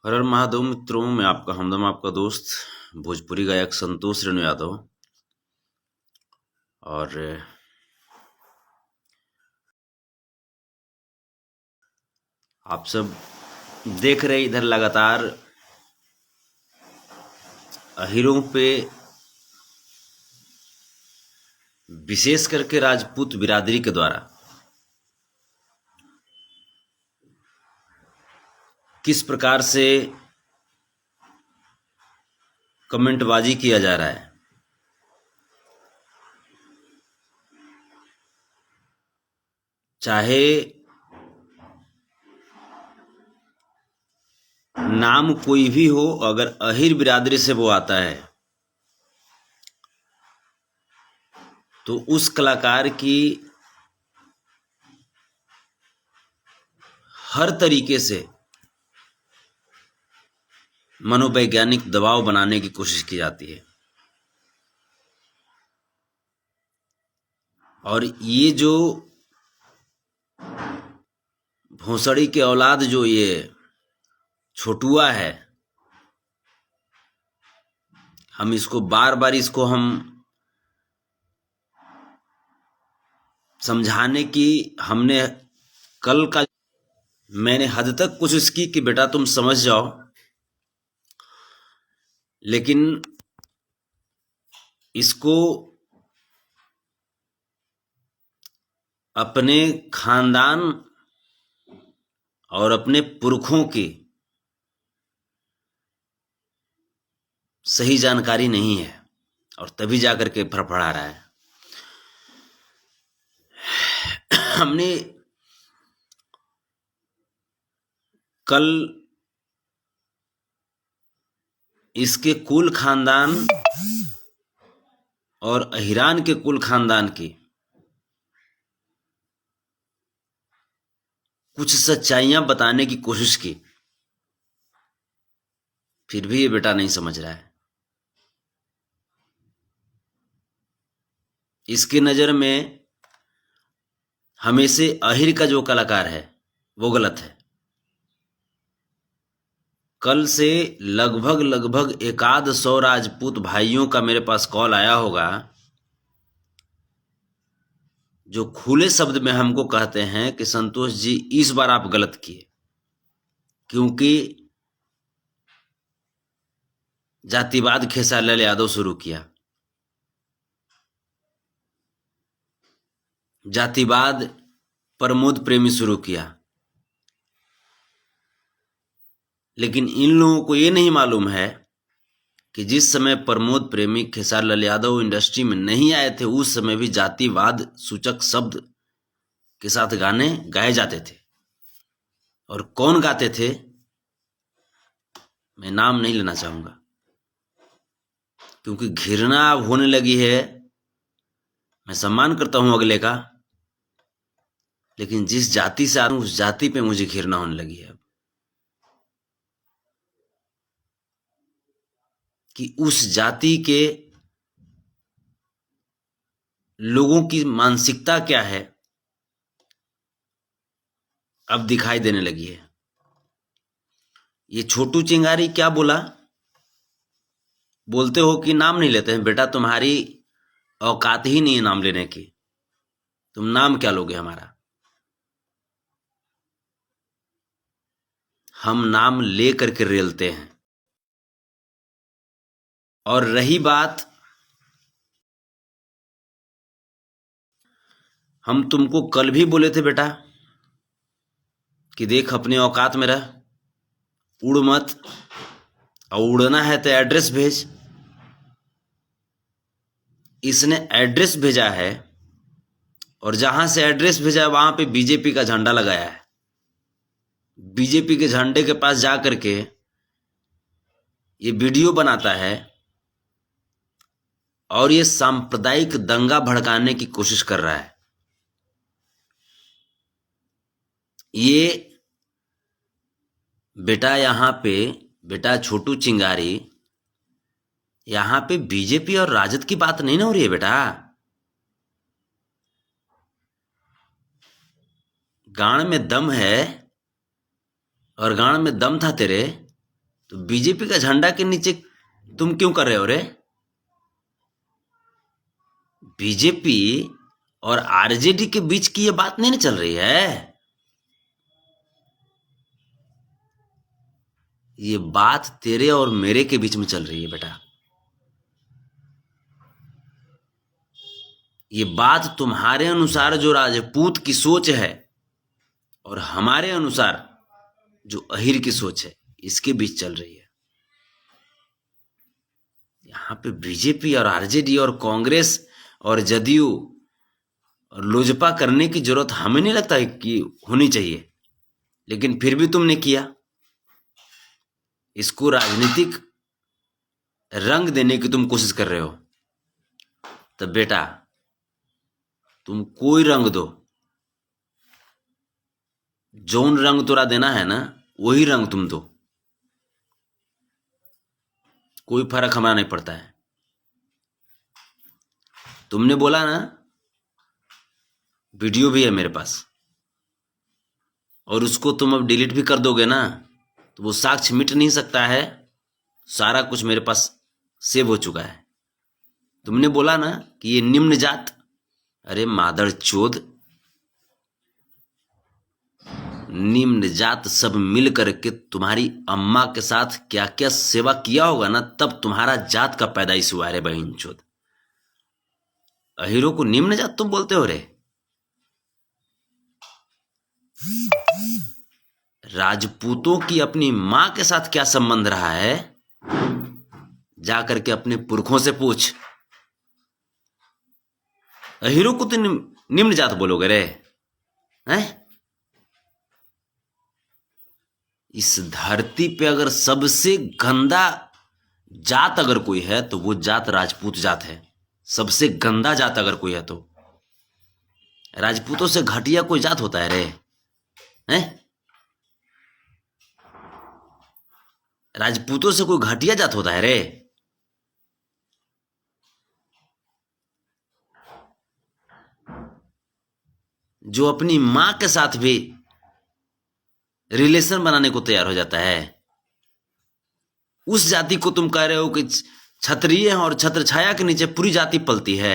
हर हर महादेव मित्रों, मैं आपका हमदम, आपका दोस्त भोजपुरी गायक संतोष रेणु यादव। और आप सब देख रहे इधर लगातार अहीरों पे, विशेष करके राजपूत बिरादरी के द्वारा किस प्रकार से कमेंटबाजी किया जा रहा है। चाहे नाम कोई भी हो, अगर अहीर बिरादरी से वो आता है तो उस कलाकार की हर तरीके से मनोवैज्ञानिक दबाव बनाने की कोशिश की जाती है। और ये जो भोसड़ी के औलाद, जो ये छोटुआ है, हम इसको बार बार हम समझाने की हमने कल का मैंने हद तक कोशिश की कि बेटा तुम समझ जाओ, लेकिन इसको अपने खानदान और अपने पुरखों की सही जानकारी नहीं है और तभी जाकर के फड़फड़ा रहा है। हमने कल इसके कुल खानदान और अहिरान के कुल खानदान की कुछ सच्चाइयां बताने की कोशिश की, फिर भी ये बेटा नहीं समझ रहा है। इसकी नज़र में हमेशा अहिर का जो कलाकार है वो गलत है। कल से लगभग 100 राजपूत भाइयों का मेरे पास कॉल आया होगा, जो खुले शब्द में हमको कहते हैं कि संतोष जी इस बार आप गलत किए, क्योंकि जातिवाद खेसारी यादव शुरू किया, जातिवाद प्रमोद प्रेमी शुरू किया। लेकिन इन लोगों को ये नहीं मालूम है कि जिस समय प्रमोद प्रेमी खेसारी यादव इंडस्ट्री में नहीं आए थे, उस समय भी जातिवाद सूचक शब्द के साथ गाने गाए जाते थे। और कौन गाते थे मैं नाम नहीं लेना चाहूंगा, क्योंकि घृणा अब होने लगी है। मैं सम्मान करता हूं अगले का, लेकिन जिस जाति से आता हूं उस जाति पे मुझे घृणा होने लगी है अब, कि उस जाति के लोगों की मानसिकता क्या है अब दिखाई देने लगी है। ये छोटू चिंगारी क्या बोला, बोलते हो कि नाम नहीं लेते हैं। बेटा तुम्हारी औकात ही नहीं है नाम लेने की, तुम नाम क्या लोगे हमारा। हम नाम ले करके रेलते हैं। और रही बात, हम तुमको कल भी बोले थे बेटा कि देख अपने औकात में रह, उड़ मत, और उड़ना है तो एड्रेस भेज। इसने एड्रेस भेजा है और जहां से एड्रेस भेजा है वहां पे बीजेपी का झंडा लगाया है। बीजेपी के झंडे के पास जा करके ये वीडियो बनाता है और ये सांप्रदायिक दंगा भड़काने की कोशिश कर रहा है। ये बेटा यहां पे, बेटा छोटू चिंगारी, यहां पे बीजेपी और राजद की बात नहीं ना हो रही है बेटा। गाड़ में दम है, और गाड़ में दम था तेरे तो बीजेपी का झंडा के नीचे तुम क्यों कर रहे हो रे? बीजेपी और आरजेडी के बीच की ये बात नहीं चल रही है। ये बात तेरे और मेरे के बीच में चल रही है बेटा। ये बात तुम्हारे अनुसार जो राजपूत की सोच है और हमारे अनुसार जो अहिर की सोच है, इसके बीच चल रही है। यहाँ पे बीजेपी और आरजेडी और कांग्रेस और जदयू और लोजपा करने की जरूरत हमें नहीं लगता है कि होनी चाहिए, लेकिन फिर भी तुमने किया। इसको राजनीतिक रंग देने की तुम कोशिश कर रहे हो। तो बेटा तुम कोई रंग दो, जौन रंग तोरा देना है ना वही रंग तुम दो, कोई फर्क हमारा नहीं पड़ता है। तुमने बोला ना, वीडियो भी है मेरे पास, और उसको तुम अब डिलीट भी कर दोगे ना तो वो साक्ष्य मिट नहीं सकता है। सारा कुछ मेरे पास सेव हो चुका है। तुमने बोला ना कि ये निम्न जात, अरे मादर चोद, निम्न जात सब मिल करके तुम्हारी अम्मा के साथ क्या क्या सेवा किया होगा ना, तब तुम्हारा जात का पैदाइश हुआ रे बहन चोद। अहीरों को निम्न जात तुम बोलते हो रे? राजपूतों की अपनी मां के साथ क्या संबंध रहा है, जाकर के अपने पुरखों से पूछ। अहीरों को तो निम्न जात बोलोगे रे? हैं? इस धरती पे अगर सबसे गंदा जात अगर कोई है तो वो जात राजपूत जात है। सबसे गंदा जात अगर कोई है तो राजपूतों से घटिया कोई जात होता है रे? हैं? राजपूतों से कोई घटिया जात होता है रे? जो अपनी मां के साथ भी रिलेशन बनाने को तैयार हो जाता है, उस जाति को तुम कह रहे हो कि क्षत्रिय है और छत्र छाया के नीचे पूरी जाति पलती है।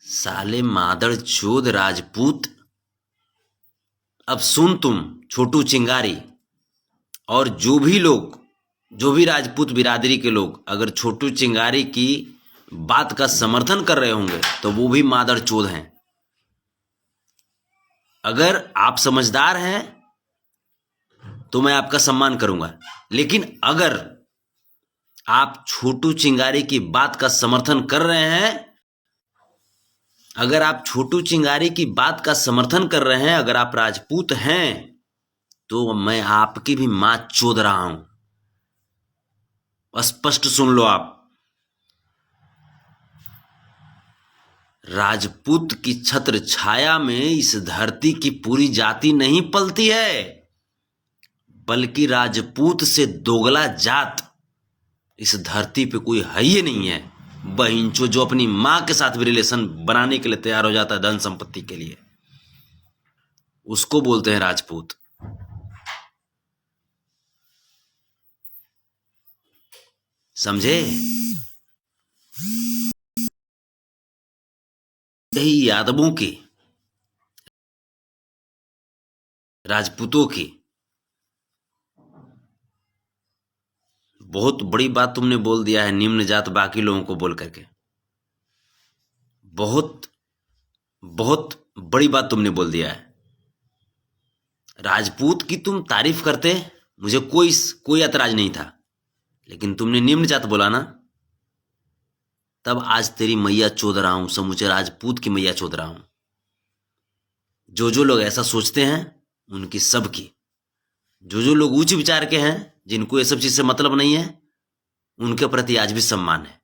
साले मादर चोद राजपूत। अब सुन तुम छोटू चिंगारी और जो भी लोग, जो भी राजपूत बिरादरी के लोग अगर छोटू चिंगारी की बात का समर्थन कर रहे होंगे तो वो भी मादर चोद हैं। अगर आप समझदार हैं तो मैं आपका सम्मान करूंगा, लेकिन अगर आप छोटू चिंगारी की बात का समर्थन कर रहे हैं, अगर आप छोटू चिंगारी की बात का समर्थन कर रहे हैं, अगर आप राजपूत हैं तो मैं आपकी भी मां चोद रहा हूं। स्पष्ट सुन लो आप। राजपूत की छत्र छाया में इस धरती की पूरी जाति नहीं पलती है, बल्कि राजपूत से दोगला जात इस धरती पे कोई है ही नहीं है। बहिंचो जो अपनी मां के साथ भी रिलेशन बनाने के लिए तैयार हो जाता है धन संपत्ति के लिए, उसको बोलते हैं राजपूत। समझे? यही यादवों की, राजपूतों की बहुत बड़ी बात तुमने बोल दिया है निम्न जात बाकी लोगों को बोल करके। बहुत बहुत बड़ी बात तुमने बोल दिया है। राजपूत की तुम तारीफ करते, मुझे कोई ऐतराज नहीं था, लेकिन तुमने निम्न जात बोला ना, तब आज तेरी मैया चोद रहा हूं, समूचे राजपूत की मैया चोद रहा हूं। जो लोग ऐसा सोचते हैं उनकी सबकी, जो लोग उच्च विचार के हैं, जिनको ये सब चीज से मतलब नहीं है, उनके प्रति आज भी सम्मान है।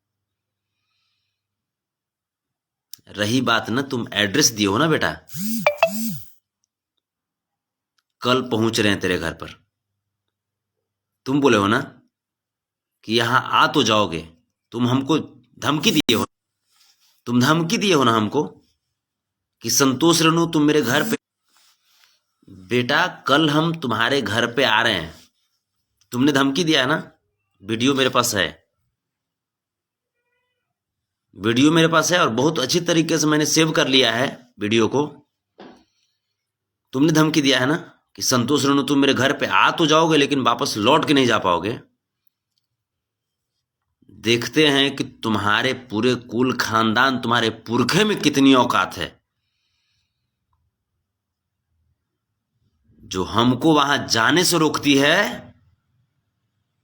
रही बात ना, तुम एड्रेस दिए हो ना बेटा, कल पहुंच रहे हैं तेरे घर पर। तुम बोले हो ना कि यहां आ तो जाओगे, तुम हमको धमकी दिए हो, तुम धमकी दिए हो ना हमको कि संतोष रेणु तुम मेरे घर पे, बेटा कल हम तुम्हारे घर पे आ रहे हैं, तुमने धमकी दिया है ना, वीडियो मेरे पास है, वीडियो मेरे पास है और बहुत अच्छी तरीके से मैंने सेव कर लिया है वीडियो को। तुमने धमकी दिया है ना कि संतोष रेणु तुम मेरे घर पे आ तो जाओगे लेकिन वापस लौट के नहीं जा पाओगे। देखते हैं कि तुम्हारे पूरे कुल खानदान, तुम्हारे पुरखे में कितनी औकात है जो हमको वहां जाने से रोकती है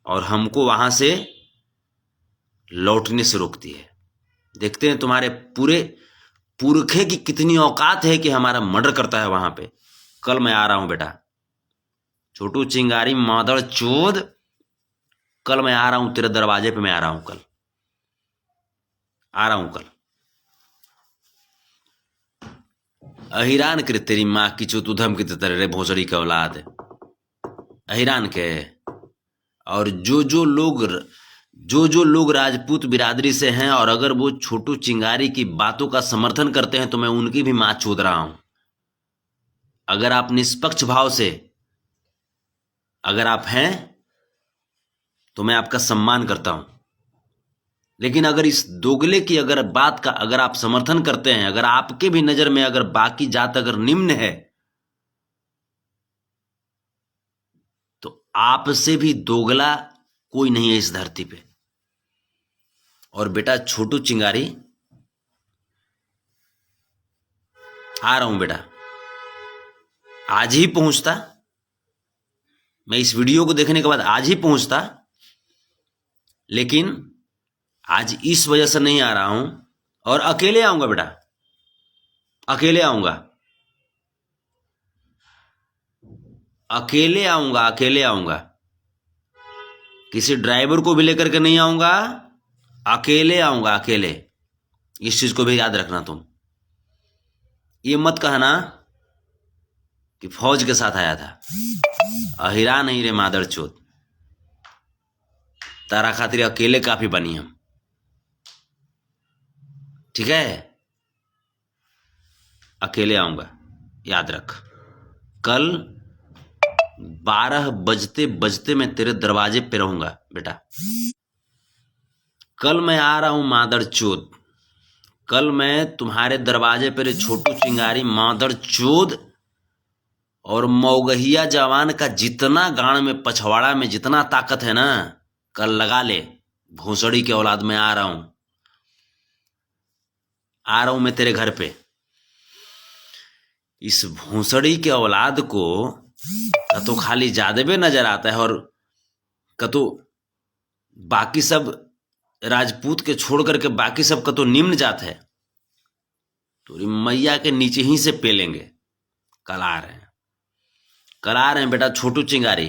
और हमको वहां से लौटने से रोकती है। देखते हैं तुम्हारे पूरे पुरखे की कितनी औकात है कि हमारा मर्डर करता है वहां पे। कल मैं आ रहा हूं बेटा, छोटू चिंगारी मादड़ चोद, कल मैं आ रहा हूं तेरे दरवाजे पे, मैं आ रहा हूं, कल आ रहा हूं, कल अहिरान करे तेरी माँ की चो, तू धमकी देता रे भोसड़ी का औलाद अहिरान के। और जो जो लोग राजपूत बिरादरी से हैं और अगर वो छोटू चिंगारी की बातों का समर्थन करते हैं तो मैं उनकी भी मां चोद रहा हूं। अगर आप निष्पक्ष भाव से अगर आप हैं तो मैं आपका सम्मान करता हूं, लेकिन अगर इस दोगले की अगर बात का अगर आप समर्थन करते हैं, अगर आपके भी नजर में अगर बाकी जात अगर निम्न है तो आपसे भी दोगला कोई नहीं है इस धरती पे। और बेटा छोटू चिंगारी आ रहा हूं बेटा, आज ही पहुंचता, मैं इस वीडियो को देखने के बाद आज ही पहुंचता, लेकिन आज इस वजह से नहीं आ रहा हूं और अकेले आऊंगा बेटा, अकेले आऊंगा, अकेले आऊंगा, अकेले आऊंगा, किसी ड्राइवर को भी लेकर के नहीं आऊंगा, अकेले आऊंगा, अकेले। इस चीज को भी याद रखना तुम, ये मत कहना कि फौज के साथ आया था। अहिरा नहीं रे मादर चोद, तारा खातिर अकेले काफी बनी हम, ठीक है, अकेले आऊंगा, याद रख। कल 12 बजते बजते मैं तेरे दरवाजे पे रहूंगा बेटा, कल मैं आ रहा हूं मादर चोद, कल मैं तुम्हारे दरवाजे पे छोटू चिंगारी मादर चोद। और मौगहिया जवान का जितना गांड में पछवाड़ा में जितना ताकत है ना, कल लगा ले, भोसड़ी के औलाद में आ रहा हूं, आ रहा हूं मैं तेरे घर पे। इस भोसड़ी के औलाद को कतो खाली जादवे नजर आता है और कतो बाकी सब राजपूत के छोड़ करके बाकी सब कतो निम्न जात है, तो मैया के नीचे ही से पेलेंगे। कल आ रहे हैं, कल आ रहे हैं बेटा छोटू चिंगारी।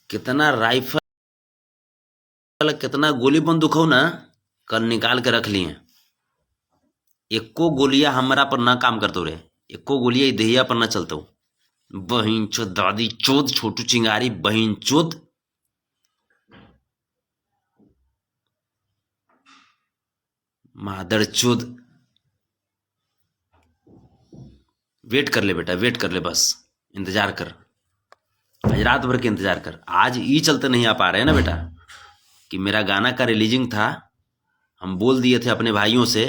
कितना राइफल कितना गोली बंदूक हो ना, कल निकाल के रख लिए। एको गोलियां हमारा पर ना काम करते रे, एको गोलियां दहिया पर ना चलते हो। बहिन चोद दादी चोद छोटू चिंगारी बहिन चोद। मादर चोद, वेट कर ले बेटा, वेट कर ले, बस इंतजार कर, आज रात भर के इंतजार कर। आज ये चलते नहीं आ पा रहे हैं ना बेटा कि मेरा गाना का रिलीजिंग था, हम बोल दिए थे अपने भाइयों से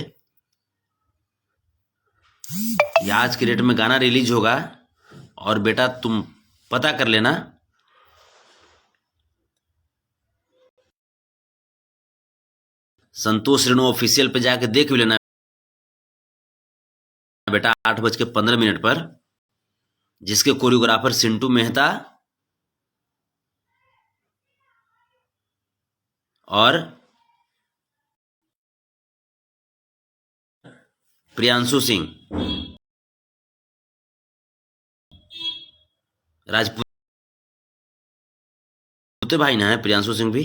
कि आज के डेट में गाना रिलीज होगा। और बेटा तुम पता कर लेना, संतोष रेणु ऑफिशियल पे जाके देख भी लेना बेटा, 8:15 पर, जिसके कोरियोग्राफर सिंटू मेहता और प्रियांशु सिंह राजपूत भाई ना है। प्रियांशु सिंह भी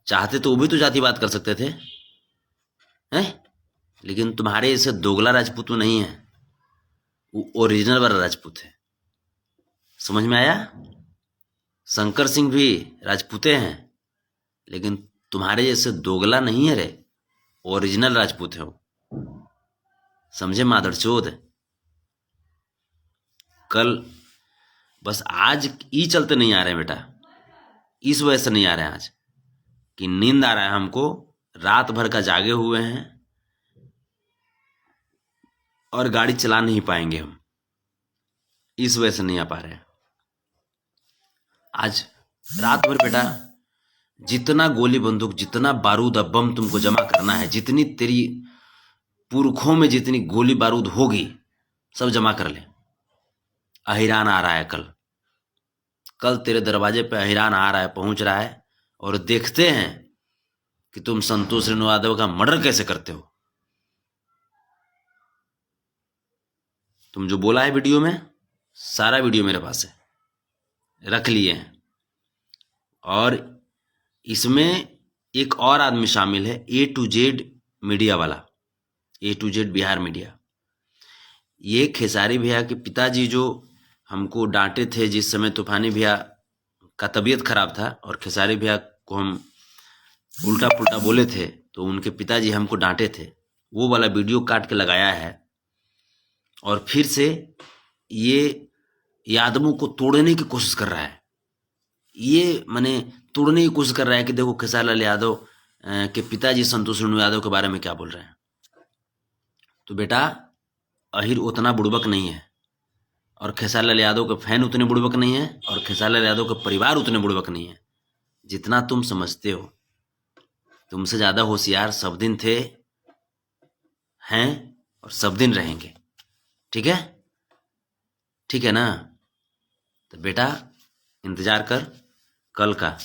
चाहते तो वो भी तो जातिवाद कर सकते थे, हैं? लेकिन तुम्हारे जैसे दोगला राजपूत में नहीं है, वो ओरिजिनल वाला राजपूत है। समझ में आया? शंकर सिंह भी राजपूते हैं, लेकिन तुम्हारे जैसे दोगला नहीं है रे, ओरिजिनल राजपूत है वो, समझे मादरचोद। कल बस आज ई चलते नहीं आ रहे हैं बेटा, इस वजह से नहीं आ रहे हैं आज कि नींद आ रहा है हमको, रात भर का जागे हुए हैं और गाड़ी चला नहीं पाएंगे हम, इस वजह से नहीं आ पा रहे हैं। आज रात भर बेटा जितना गोली बंदूक, जितना बारूद अब बम तुमको जमा करना है, जितनी तेरी पुरखों में जितनी गोली बारूद होगी सब जमा कर ले। अहिरान आ रहा है कल, कल तेरे दरवाजे पे अहिरान आ रहा है, पहुंच रहा है, और देखते हैं कि तुम संतोष रेणु यादव का मर्डर कैसे करते हो। तुम जो बोला है वीडियो में, सारा वीडियो मेरे पास है, रख लिए हैं। और इसमें एक और आदमी शामिल है, A to Z मीडिया वाला, A to Z Bihar media. ये खेसारी भैया के पिताजी जो हमको डांटे थे जिस समय तूफानी भैया का तबीयत खराब था और खेसारी भैया को हम उल्टा पुल्टा बोले थे, तो उनके पिताजी हमको डांटे थे, वो वाला वीडियो काट के लगाया है। और फिर से ये यादवों को तोड़ने की कोशिश कर रहा है, ये माने तोड़ने की कोशिश कर रहा है कि देखो खेसारी लाल यादव के पिताजी संतोष रेणु यादव के बारे में क्या बोल रहे हैं। तो बेटा अहिर उतना बुड़बक नहीं है, और खेसारी लाल यादव के फैन उतने बुड़बक नहीं है, और खेसारी लाल यादव का परिवार उतने बुड़बक नहीं है जितना तुम समझते हो। तुमसे ज्यादा होशियार सब दिन थे, हैं, और सब दिन रहेंगे। ठीक है, ठीक है ना। तो बेटा इंतजार कर कल का।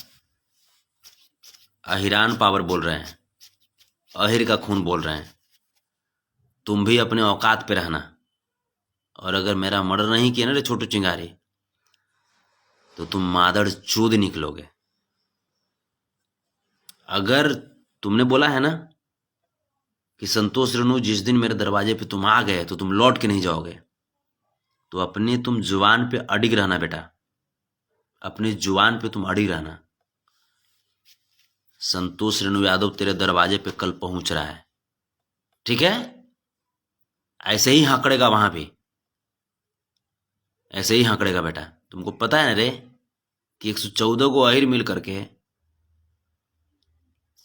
अहिरान पावर बोल रहे हैं, अहिर का खून बोल रहे हैं। तुम भी अपने औकात पे रहना, और अगर मेरा मर्डर नहीं किया ना रे छोटू चिंगारी, तो तुम मादर चोद निकलोगे। अगर तुमने बोला है ना कि संतोष रेणु जिस दिन मेरे दरवाजे पे तुम आ गए तो तुम लौट के नहीं जाओगे, तो अपने तुम जुबान पे अडिग रहना बेटा, अपने जुबान पे तुम अडिग रहना। संतोष रेणु यादव तेरे दरवाजे पे कल पहुंच रहा है, ठीक है। ऐसे ही हकड़ेगा वहां भी, ऐसे ही हकड़ेगा बेटा। तुमको पता है ना रे कि 114 को अहिर मिल करके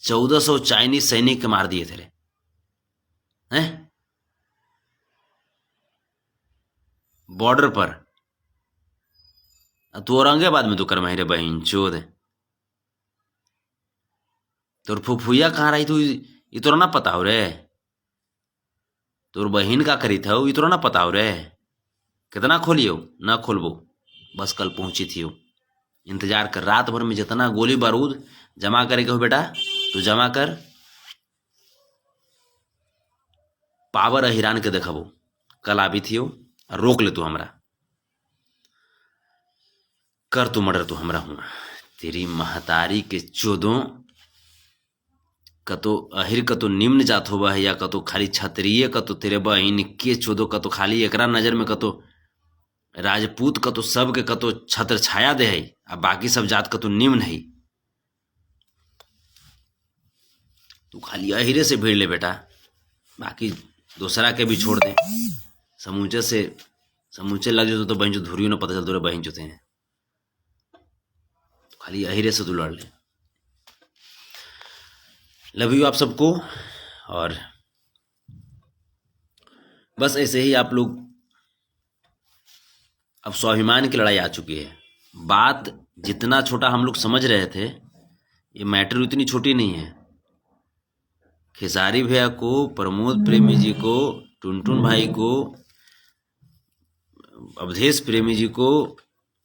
1400 चाइनीज सैनिक के मार दिए थे रे, हैं, बॉर्डर पर। तू औरंगाबाद में तो कर रे बहन चोद, तोर फुफुया कहाँ रही तू, ये तो ना पता हो रे। तोर बहन का करी था ये तो ना पता हो रे। कितना खोलियो ना खोलबो, बस कल पहुंची थी वो। इंतजार कर, रात भर में जितना गोली बारूद जमा करेगा हो बेटा तो जमा कर। पावर अहिरान के देखा वो कल आबी थी वो, रोक ले तू हमरा, कर तू मर्डर, तू हमरा हुआ। तेरी महतारी के चोदों कतो अहिर कतो निम्न जात होबा है, या कतो खाली क्षत्रिय कतो तेरे बहन के चोदो कतो खाली एकरा नजर में कतो राजपूत कतो सब के कतो छत्र छाया दे है, आ बाकी सब जात कतो निम्न है। तू खाली अहिरे से भीड़ ले बेटा, बाकी दूसरा के भी छोड़ दे। समूचे लग जाते तो बहन जो धुरियों ना पता चलते रे बहन जोते हैं। तो खाली अहिरे से तू लड़ ले। लव यू आप सबको, और बस ऐसे ही आप लोग, अब स्वाभिमान की लड़ाई आ चुकी है। बात जितना छोटा हम लोग समझ रहे थे, ये मैटर उतनी छोटी नहीं है। खेसारी भैया को, प्रमोद प्रेमी जी को, टुनटुन भाई को, अवधेश प्रेमी जी को,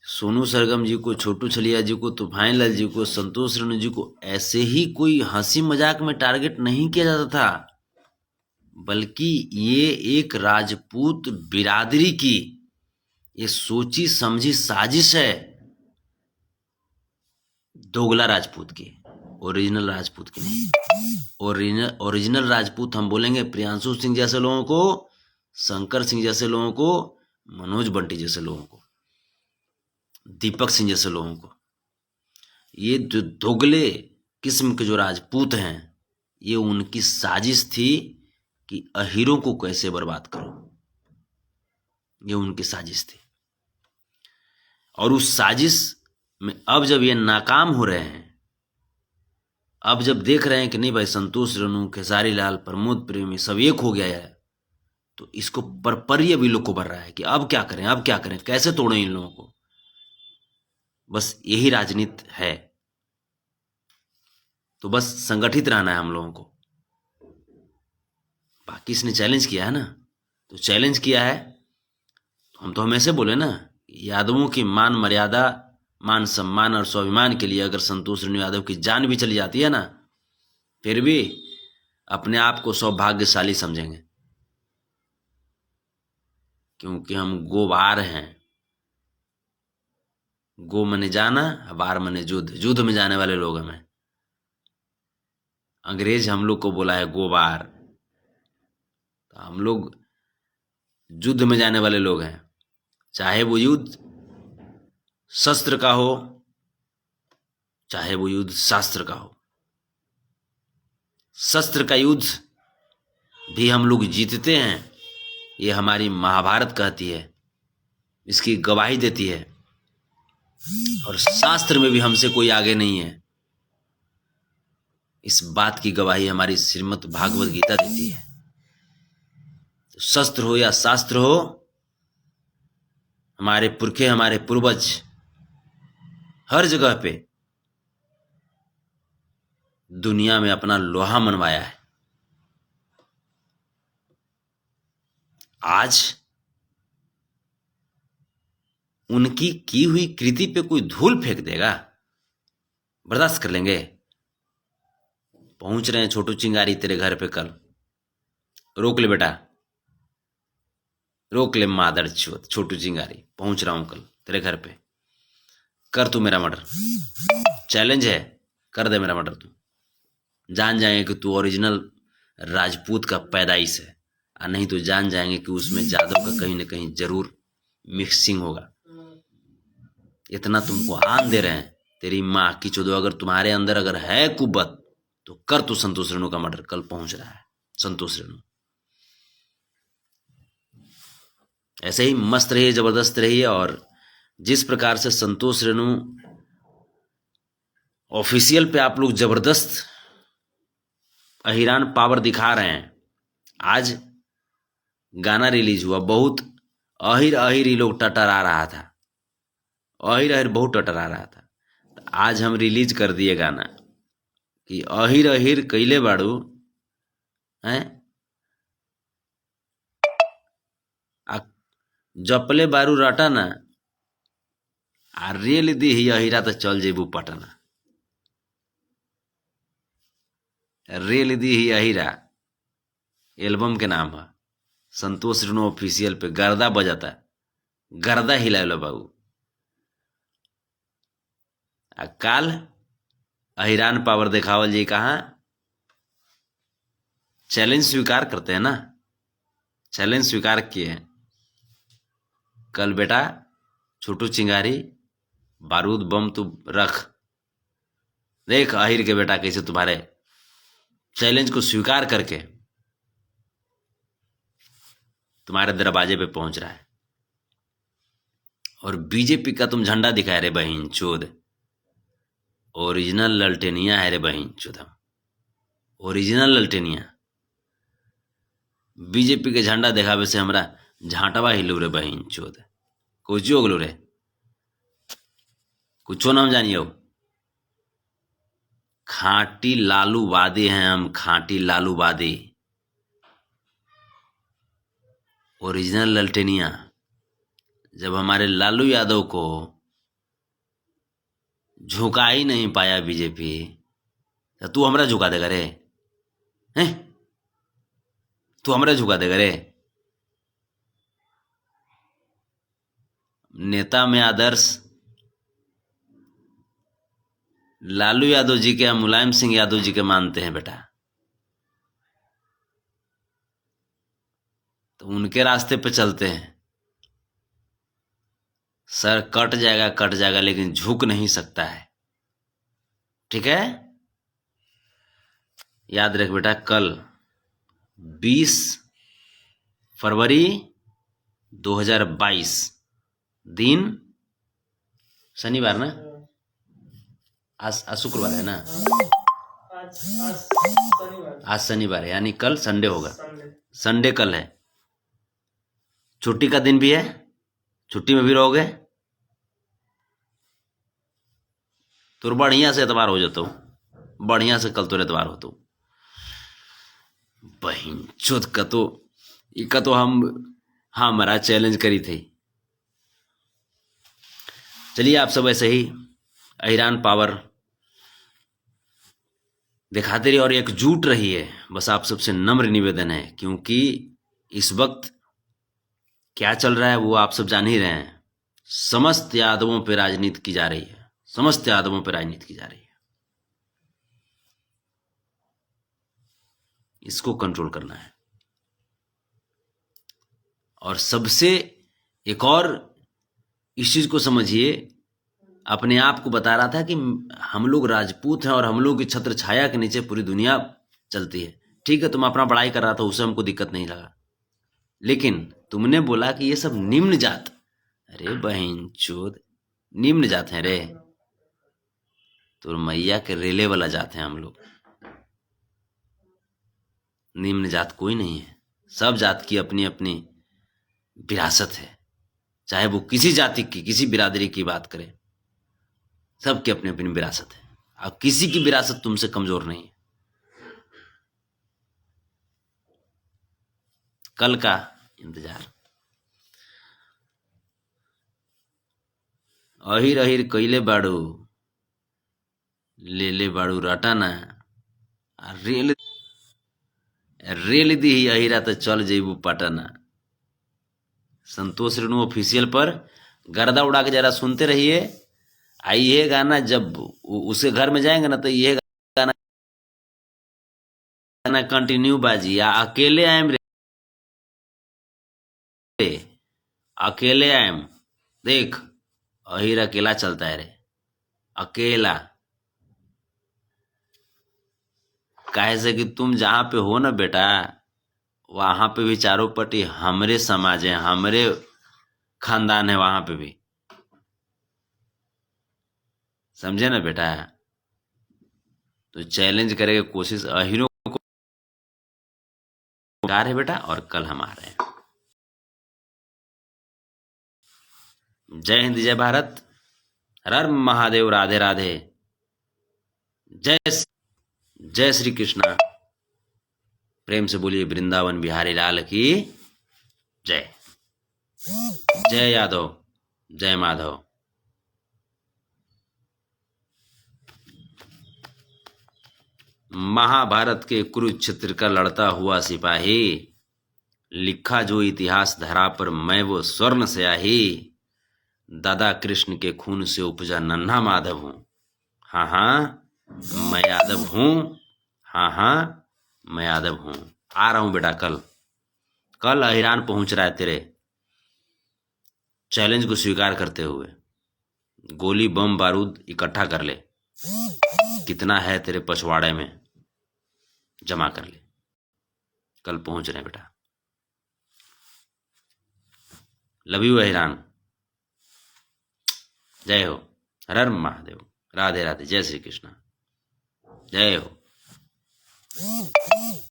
सोनू सरगम जी को, छोटू छलिया जी को, तूफान लाल जी को, संतोष रेणु जी को ऐसे ही कोई हंसी मजाक में टारगेट नहीं किया जाता था, बल्कि ये एक राजपूत बिरादरी की ये सोची समझी साजिश है। दोगला राजपूत की, ओरिजिनल राजपूत की नहीं। ओरिजिनल राजपूत हम बोलेंगे प्रियांशु सिंह जैसे लोगों को, शंकर सिंह जैसे लोगों को, मनोज बंटी जैसे लोगों को, दीपक सिंह जैसे लोगों को। ये जो दोगले किस्म के जो राजपूत हैं, ये उनकी साजिश थी कि अहीरों को कैसे बर्बाद करो, ये उनकी साजिश थी। और उस साजिश में अब जब ये नाकाम हो रहे हैं, अब जब देख रहे हैं कि नहीं भाई संतोष रेणु, खेसारी लाल, प्रमोद प्रेमी सब एक हो गया है, तो इसको पर ये भी लोग को बढ़ रहा है कि अब क्या करें, अब क्या करें, कैसे तोड़ें इन लोगों को। बस यही राजनीति है। तो बस संगठित रहना है हम लोगों को। बाकी इसने चैलेंज किया है ना, तो चैलेंज किया है तो हम तो हमेशा बोले ना, यादवों की मान मर्यादा, मान सम्मान और स्वाभिमान के लिए अगर संतोष रेणु यादव की जान भी चली जाती है ना, फिर भी अपने आप को सौभाग्यशाली समझेंगे, क्योंकि हम गोवार हैं। गो मने जाना, वार मने युद्ध, युद्ध में जाने वाले लोग हमें। अंग्रेज हम लोग को बोला है गोवार, तो हम लोग युद्ध में जाने वाले लोग हैं। चाहे वो युद्ध शस्त्र का हो, चाहे वो युद्ध शास्त्र का हो। शस्त्र का युद्ध भी हम लोग जीतते हैं, ये हमारी महाभारत कहती है, इसकी गवाही देती है। और शास्त्र में भी हमसे कोई आगे नहीं है, इस बात की गवाही हमारी श्रीमद् भागवत गीता देती है। तो शस्त्र हो या शास्त्र हो, हमारे पुरखे, हमारे पूर्वज हर जगह पे दुनिया में अपना लोहा मनवाया है। आज उनकी की हुई कृति पे कोई धूल फेंक देगा, बर्दाश्त कर लेंगे? पहुंच रहे हैं छोटू चिंगारी तेरे घर पे कल, रोक ले बेटा, रोक ले मादर चोत। छोटू चिंगारी पहुंच रहा हूं कल तेरे घर पे, कर तू मेरा मर्डर। चैलेंज है, कर दे मेरा मर्डर। तू जान जाएंगे कि तू ओरिजिनल राजपूत का पैदाइश है, और नहीं तो जान जाएंगे कि उसमें जादव का कहीं ना कहीं जरूर मिक्सिंग होगा। इतना तुमको आन दे रहे हैं, तेरी माँ की चोदो, अगर तुम्हारे अंदर अगर है कुब्बत तो कर तू संतोष रेणु का मर्डर। कल पहुंच रहा है संतोष रेणु। ऐसे ही मस्त रहिए, जबरदस्त रहिए। और जिस प्रकार से संतोष रेणु ऑफिशियल पे आप लोग जबरदस्त अहिरान पावर दिखा रहे हैं। आज गाना रिलीज हुआ, बहुत अहिर अहिर ही लोग टटरा रहा था, अहिर अहिर बहुत टटरा रहा था। तो आज हम रिलीज कर दिए गाना कि अहिर अहिर कैले बाड़ू हैं, जपले बारू रटा ना, आ रेल दी ही अहिरा तो चल जेबू पटना। रेल दी ही अहिरा एल्बम के नाम है, संतोष रेणु ऑफिशियल पे गर्दा बजाता, गर्दा हिलालो बाबू। काल अहिरान पावर दिखावल जी कहाँ, चैलेंज स्वीकार करते हैं ना, चैलेंज स्वीकार किए हैं। कल बेटा छोटू चिंगारी बारूद बम तू रख, देख आहिर के बेटा कैसे तुम्हारे चैलेंज को स्वीकार करके तुम्हारे दरवाजे पे पहुंच रहा है। और बीजेपी का तुम झंडा दिखाए रे बहन चोद, ओरिजिनल ललटेनिया है रे बहन चोद, हम ओरिजिनल ललटेनिया। बीजेपी के झंडा देखावे से हमरा झांटवा हिलू रे बहन चोद, कुछ होगलो रे, कुछो नाम जानियो। खांटी लालूवादी हैं हम, खांटी लालूवादी, ओरिजिनल ललटेनिया। जब हमारे लालू यादव को झुका ही नहीं पाया बीजेपी, तो तू हमरा झुका देगा रे? हैं, तू हमरा झुका देगा रे? नेता में आदर्श लालू यादव जी के, मुलायम सिंह यादव जी के मानते हैं बेटा, तो उनके रास्ते पे चलते हैं। सर कट जाएगा, लेकिन झुक नहीं सकता है, ठीक है? याद रख बेटा, कल 20 फरवरी 2022, दिन शनिवार ना, आज शुक्रवार है ना, आज शनिवार है, यानी कल संडे होगा। संडे कल है, छुट्टी का दिन भी है, छुट्टी में भी रहोगे तो बढ़िया से एतवार हो जाता हूँ, बढ़िया से कल तो एतवार होता हूँ। बहन चोद का तो इका तो हम हमारा चैलेंज करी थी। चलिए आप सब ऐसे ही अहिरान पावर दिखाते रहिए और एकजुट रहिए, बस आप सबसे नम्र निवेदन है, क्योंकि इस वक्त क्या चल रहा है वो आप सब जान ही रहे हैं। समस्त यादवों पे राजनीति की जा रही है, समस्त यादवों पे राजनीति की जा रही है। इसको कंट्रोल करना है। और सबसे एक और इस चीज को समझिए, अपने आप को बता रहा था कि हम लोग राजपूत हैं और हम लोग की छत्र छाया के नीचे पूरी दुनिया चलती है। ठीक है, तुम अपना पढ़ाई कर रहा था, उससे हमको दिक्कत नहीं लगा, लेकिन तुमने बोला कि ये सब निम्न जात। अरे बहन चोद, निम्न जात हैं रे, तो मैया के रेले वाला जात हैं हम लोग। निम्न जात कोई नहीं है, सब जात की अपनी अपनी विरासत है, चाहे वो किसी जाति की किसी बिरादरी की बात करें, सबकी अपनी अपनी विरासत है। अब किसी की विरासत तुमसे कमजोर नहीं है। कल का इंतजार। अहिर अहिर कैले बाड़ू, ले ले बाड़ू रटाना, रेल रेल दी अहिरा तो चल जेबू पटाना। संतोष रेणु ऑफिशियल पर गर्दा उड़ा के जरा सुनते रहिए। ये गाना जब उसे घर में जाएंगे ना, तो ये गाना कंटिन्यू बाजी। या अकेले आएम रे, अकेले आएम, देख अहिर अकेला चलता है रे, अकेला। काहे से कि तुम जहां पे हो ना बेटा, वहां पे भी चारों पट्टी हमरे समाज है, हमरे खानदान है, वहां पे भी, समझे ना बेटा। तो चैलेंज करेंगे, कोशिश अहिरों को कार है बेटा, और कल हम आ रहे हैं। जय हिंद, जय भारत, हर हर महादेव, राधे राधे, जय जय श्री कृष्णा। प्रेम से बोलिए वृंदावन बिहारी लाल की जय। जय यादव, जय माधव। महाभारत के कुरुक्षेत्र का लड़ता हुआ सिपाही, लिखा जो इतिहास धरा पर मैं वो स्वर्ण स्याही। दादा कृष्ण के खून से उपजा नन्हा माधव हूं, हाँ हाँ मैं यादव हूं, हाँ हाँ मैं यादव हूं। आ रहा हूं बेटा, कल कल अहिरान पहुंच रहा है तेरे चैलेंज को स्वीकार करते हुए। गोली बम बारूद इकट्ठा कर ले, कितना है तेरे पछवाड़े में जमा कर ले। कल पहुंच रहे हैं बेटा। लव यू अहिरान। जय हो, हर हर महादेव, राधे राधे, जय श्री कृष्ण, जय हो।